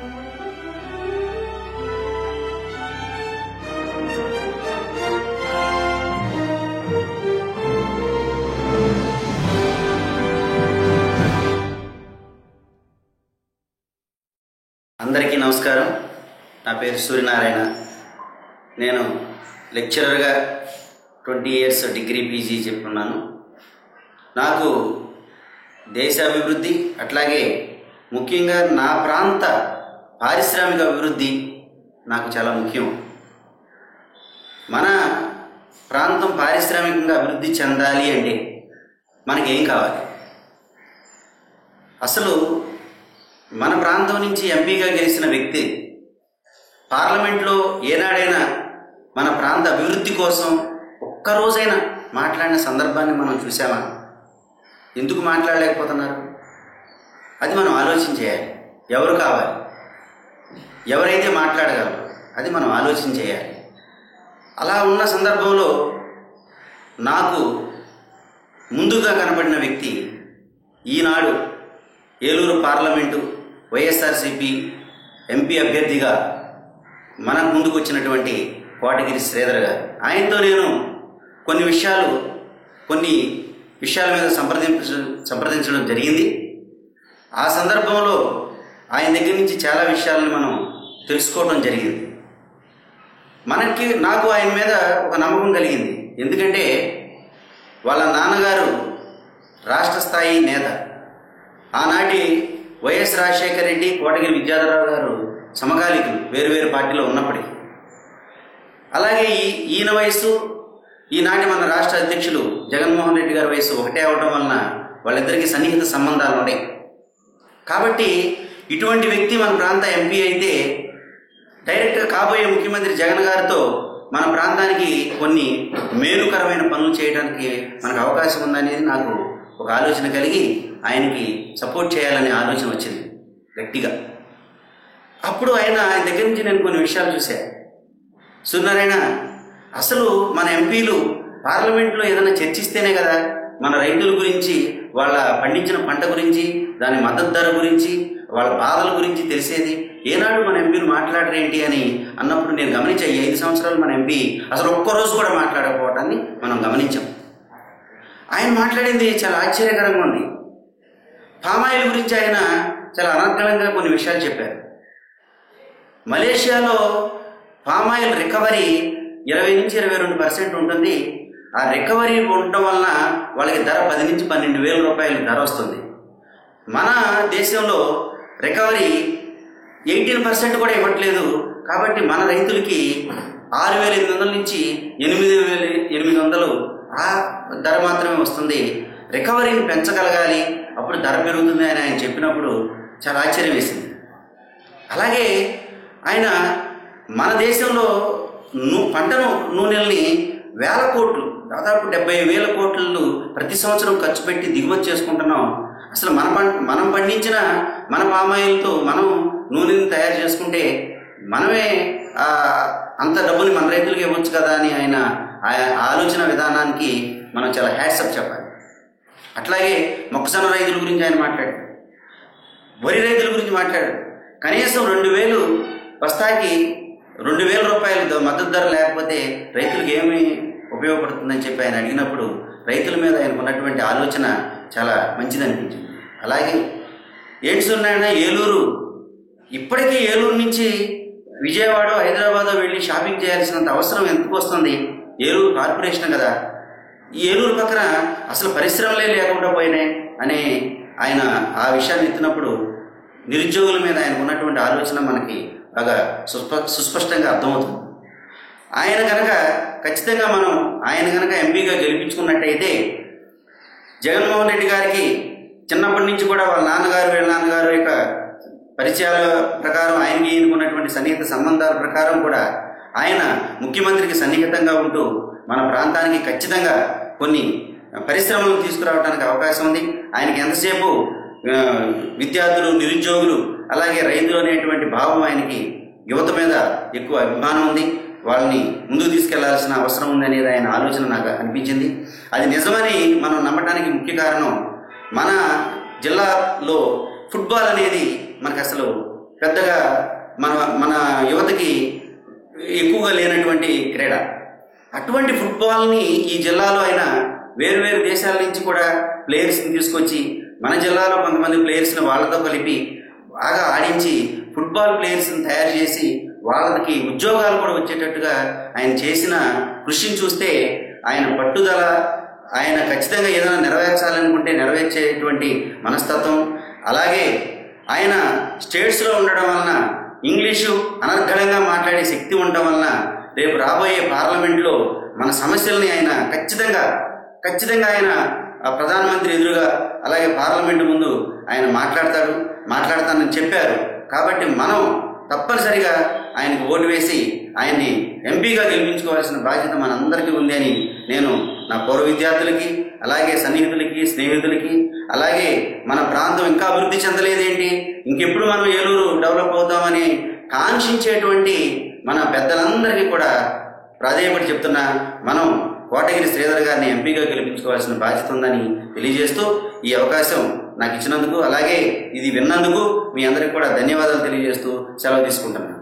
అందరికీ నమస్కారం. నా పేరు సూర్యనారాయణ. నేను లెక్చరర్గా 20 years డిగ్రీ పీజీ చెప్పుకున్నాను. నాకు దేశ అభివృద్ధి అట్లాగే ముఖ్యంగా నా ప్రాంత పారిశ్రామిక అభివృద్ధి నాకు చాలా ముఖ్యం. మన ప్రాంతం పారిశ్రామికంగా అభివృద్ధి చెందాలి అంటే మనకేం కావాలి? అసలు మన ప్రాంతం నుంచి ఎంపీగా గెలిచిన వ్యక్తి పార్లమెంట్లో ఏనాడైనా మన ప్రాంత అభివృద్ధి కోసం ఒక్కరోజైనా మాట్లాడిన సందర్భాన్ని మనం చూసామా? ఎందుకు మాట్లాడలేకపోతున్నారు? అది మనం ఆలోచన చేయాలి. ఎవరు కావాలి? ఎవరైతే మాట్లాడగలరు అది మనం ఆలోచన చేయాలి. అలా ఉన్న సందర్భంలో నాకు ముందుగా కనబడిన వ్యక్తి ఈనాడు ఏలూరు పార్లమెంటు వైఎస్ఆర్సీపీ ఎంపీ అభ్యర్థిగా మన ముందుకు వచ్చినటువంటి కోటగిరి శ్రీధర్ గారు. ఆయనతో నేను కొన్ని విషయాల మీద సంప్రదించడం జరిగింది. ఆ సందర్భంలో ఆయన దగ్గర నుంచి చాలా విషయాలను మనం తెలుసుకోవడం జరిగింది. నాకు ఆయన మీద ఒక నమ్మకం కలిగింది. ఎందుకంటే వాళ్ళ నాన్నగారు రాష్ట్ర స్థాయి నేత. ఆనాటి వైఎస్ రాజశేఖర రెడ్డి, కోటగిరి విద్యాధరరావు గారు సమకాలీకులు, వేరువేరు పార్టీలో ఉన్నప్పటికీ. అలాగే ఈయన వయసు, ఈనాటి మన రాష్ట్ర అధ్యక్షులు జగన్మోహన్ రెడ్డి గారి వయసు ఒకటే అవడం వలన వాళ్ళిద్దరికీ సన్నిహిత సంబంధాలు ఉన్నాయి. కాబట్టి ఇటువంటి వ్యక్తి మన ప్రాంత ఎంపీ అయితే డైరెక్ట్గా కాబోయే ముఖ్యమంత్రి జగన్ గారితో మన ప్రాంతానికి కొన్ని మేలుకరమైన పనులు చేయడానికి మనకు అవకాశం ఉందనేది నాకు ఒక ఆలోచన కలిగి ఆయనకి సపోర్ట్ చేయాలనే ఆలోచన వచ్చింది గట్టిగా. అప్పుడు ఆయన దగ్గర నుంచి నేను కొన్ని విషయాలు చూశాను. సూర్యనారాయణ, అసలు మన ఎంపీలు పార్లమెంట్లో ఏదైనా చర్చిస్తేనే కదా మన రైతుల గురించి, వాళ్ళ పండించిన పంట గురించి, దాని మద్దతు ధర గురించి, వాళ్ళ బాధల గురించి తెలిసేది. ఏనాడు మన ఎంపీలు మాట్లాడరేంటి అని అన్నప్పుడు నేను గమనించాను. 5 సంవత్సరాలు మన ఎంపీ అసలు ఒక్కరోజు కూడా మాట్లాడకపోవటాన్ని మనం గమనించాం. ఆయన మాట్లాడింది చాలా ఆశ్చర్యకరంగా ఉంది. పామాయిల్ గురించి ఆయన చాలా అనర్గళంగా కొన్ని విషయాలు చెప్పారు. మలేషియాలో పామాయిల్ రికవరీ 20 నుంచి 22% ఉంటుంది. ఆ రికవరీ ఉండటం వలన వాళ్ళకి ధర 10 నుంచి 12,000 రూపాయలు ధర వస్తుంది. మన దేశంలో రికవరీ 18% కూడా ఇవ్వట్లేదు. కాబట్టి మన రైతులకి 6,800 నుంచి 8,800 ఆ ధర మాత్రమే వస్తుంది. రికవరీని పెంచగలగాలి, అప్పుడు ధర పెరుగుతుంది అని ఆయన చెప్పినప్పుడు చాలా ఆశ్చర్యం వేసింది. అలాగే ఆయన మన దేశంలో పంటను నూనెల్ని 1,000 కోట్లు, దాదాపు 70,000 కోట్లు ప్రతి సంవత్సరం ఖర్చు పెట్టి దిగుమతి చేసుకుంటున్నాం. అసలు మనం పండించిన మన పామాయిల్తో మనం నూనెని తయారు చేసుకుంటే మనమే అంత డబ్బుని మన రైతులకి ఇవ్వచ్చు కదా అని ఆయన ఆలోచన విధానానికి మనం చాలా హ్యాట్సప్ చెప్పాలి. అట్లాగే మొక్కజొన్న రైతుల గురించి ఆయన మాట్లాడారు, వరి రైతుల గురించి మాట్లాడారు. కనీసం 2,000 బస్తాకి 2,000 రూపాయలు మద్దతు ధర లేకపోతే రైతులకు ఏమి ఉపయోగపడుతుందని చెప్పి ఆయన అడిగినప్పుడు రైతుల మీద ఆయనకు ఉన్నటువంటి ఆలోచన చాలా మంచిది అనిపించింది. అలాగే ఏంటి సూర్యనారాయణ, ఇప్పటికీ ఏలూరు నుంచి విజయవాడ, హైదరాబాద్ వెళ్ళి షాపింగ్ చేయాల్సినంత అవసరం ఎందుకు వస్తుంది? ఏలూరు కార్పొరేషన్ కదా. ఈ ఏలూరు పక్కన అసలు పరిశ్రమలే లేకుండా పోయినాయి అని ఆయన ఆ విషయాన్ని ఎత్తినప్పుడు నిరుద్యోగుల మీద ఆయనకు ఉన్నటువంటి ఆలోచన మనకి బాగా సుస్పష్టంగా అర్థమవుతుంది. ఆయన కనుక ఖచ్చితంగా ఆయన కనుక ఎంపీగా గెలిపించుకున్నట్టయితే జగన్మోహన్ రెడ్డి గారికి చిన్నప్పటి నుంచి కూడా వాళ్ళ నాన్నగారు, వీళ్ళ నాన్నగారు యొక్క పరిచయాల ప్రకారం, ఆయనకి ఎన్నుకున్నటువంటి సన్నిహిత సంబంధాల ప్రకారం కూడా ఆయన ముఖ్యమంత్రికి సన్నిహితంగా ఉంటూ మన ప్రాంతానికి ఖచ్చితంగా కొన్ని పరిశ్రమలు తీసుకురావడానికి అవకాశం ఉంది. ఆయనకి ఎంతసేపు విద్యార్థులు, నిరుద్యోగులు, అలాగే రైతులు అనేటువంటి భావం ఆయనకి యువత మీద ఎక్కువ అభిమానం ఉంది. వాళ్ళని ముందుకు తీసుకెళ్లాల్సిన అవసరం ఉందనేది ఆయన ఆలోచన నాకు అనిపించింది. అది నిజమని మనం నమ్మటానికి ముఖ్య కారణం మన జిల్లాలో ఫుట్బాల్ అనేది మనకు అసలు పెద్దగా మన మన యువతకి ఎక్కువగా లేనటువంటి క్రీడ. అటువంటి ఫుట్బాల్ని ఈ జిల్లాలో అయినా వేరు దేశాల నుంచి కూడా ప్లేయర్స్ని తీసుకొచ్చి మన జిల్లాలో కొంతమంది ప్లేయర్స్ని వాళ్ళతో కలిపి బాగా ఆడించి ఫుట్బాల్ ప్లేయర్స్ని తయారు చేసి వాళ్ళకి ఉద్యోగాలు కూడా వచ్చేటట్టుగా ఆయన చేసిన కృషిని చూస్తే ఆయన పట్టుదల, ఆయన ఖచ్చితంగా ఏదైనా నెరవేర్చాలనుకుంటే నెరవేర్చేటువంటి మనస్తత్వం, అలాగే ఆయన స్టేట్స్లో ఉండడం వలన ఇంగ్లీషు అనర్గళంగా మాట్లాడే శక్తి ఉండడం వలన రేపు రాబోయే పార్లమెంట్లో మన సమస్యల్ని ఆయన ఖచ్చితంగా ఆయన ప్రధానమంత్రి ఎదురుగా అలాగే పార్లమెంటు ముందు ఆయన మాట్లాడతానని చెప్పారు. కాబట్టి మనం తప్పనిసరిగా ఆయనకు ఓటు వేసి ఆయన్ని ఎంపీగా గెలిపించుకోవాల్సిన బాధ్యత మనందరికీ ఉంది అని నేను నా పూర్వ విద్యార్థులకి, అలాగే సన్నిహితులకి, స్నేహితులకి, అలాగే మన ప్రాంతం ఇంకా అభివృద్ధి చెందలేదేంటి, ఇంకెప్పుడు మనం ఏలూరు డెవలప్ అవుతామని కాంక్షించేటువంటి మన పెద్దలందరికీ కూడా ప్రాధేయపడి చెప్తున్నా, మనం కోటగిరి శ్రీధర్ గారిని ఎంపీగా గెలిపించుకోవాల్సిన బాధ్యత ఉందని తెలియజేస్తూ ఈ అవకాశం నాకు ఇచ్చినందుకు, అలాగే ఇది విన్నందుకు మీ అందరికీ కూడా ధన్యవాదాలు తెలియజేస్తూ సెలవు తీసుకుంటున్నాను.